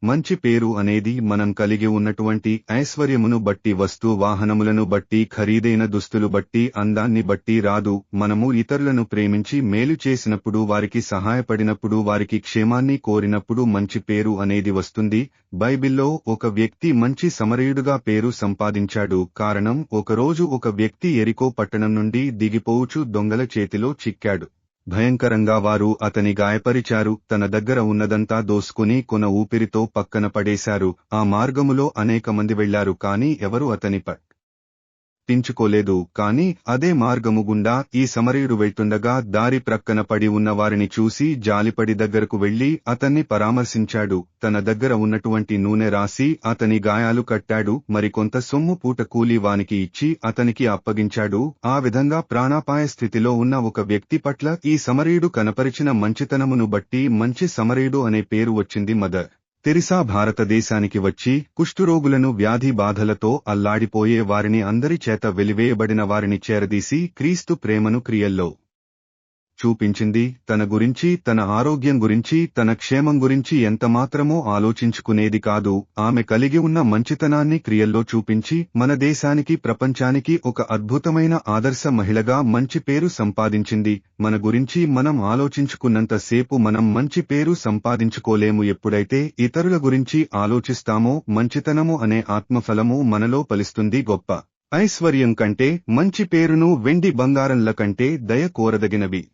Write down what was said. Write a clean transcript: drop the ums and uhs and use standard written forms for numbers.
మంచి పేరు అనేది మనం కలిగి ఉన్నటువంటి ఐశ్వర్యమును బట్టి, వస్తు వాహనములను బట్టి, ఖరీదైన దుస్తులు బట్టి, అందాన్ని బట్టి రాదు. మనము ఇతరులను ప్రేమించి మేలు చేసినప్పుడు, వారికి సహాయపడినప్పుడు, వారికి క్షేమాన్ని కోరినప్పుడు మంచి పేరు అనేది వస్తుంది. బైబిల్లో ఒక వ్యక్తి మంచి సమరయుడుగా పేరు సంపాదించాడు. కారణం, ఒకరోజు ఒక వ్యక్తి యెరికో పట్టణం నుండి దిగిపోవుచు దొంగల చేతిలో చిక్కాడు. భయంకరంగా వారు అతని గాయపరిచారు. తన దగ్గర ఉన్నదంతా దోసుకుని కొన ఊపిరితో పక్కన పడేశారు. ఆ మార్గములో అనేకమంది వెళ్లారు, కాని ఎవరు అతని పట్టించుకోలేదు. కాని అదే మార్గము గుండా ఈ సమరయుడు వెళ్తుండగా దారి ప్రక్కన పడి ఉన్న వారిని చూసి జాలిపడి దగ్గరకు వెళ్లి అతన్ని పరామర్శించాడు. తన దగ్గర ఉన్నటువంటి నూనె రాసి అతని గాయాలు కట్టాడు. మరికొంత సొమ్ము పూట కూలి వానికి ఇచ్చి అతనికి అప్పగించాడు. ఆ విధంగా ప్రాణాపాయ స్థితిలో ఉన్న ఒక వ్యక్తి పట్ల ఈ సమరయుడు కనపరిచిన మంచితనమును బట్టి మంచి సమరయుడు అనే పేరు వచ్చింది. మదర్ తెరిసా భారతదేశానికి వచ్చి కుష్ఠరోగులను, వ్యాధి బాధలతో అల్లాడిపోయే వారిని, అందరి చేత వెలివేయబడిన వారిని చేరదీసి క్రీస్తు ప్రేమను క్రియల్లో చూపించింది. తన గురించి, తన ఆరోగ్యం గురించి, తన క్షేమం గురించి ఎంతమాత్రమో ఆలోచించుకునేది కాదు. ఆమె కలిగి ఉన్న మంచితనాన్ని క్రియల్లో చూపించి మన దేశానికి, ప్రపంచానికి ఒక అద్భుతమైన ఆదర్శ మహిళగా మంచి పేరు సంపాదించింది. మన గురించి మనం ఆలోచించుకున్నంత సేపు మనం మంచి పేరు సంపాదించుకోలేము. ఎప్పుడైతే ఇతరుల గురించి ఆలోచిస్తామో మంచితనము అనే ఆత్మఫలము మనలో ఫలిస్తుంది. గొప్ప ఐశ్వర్యం కంటే, మంచి పేరును వెండి బంగారంల కంటే దయ కోరదగినవి.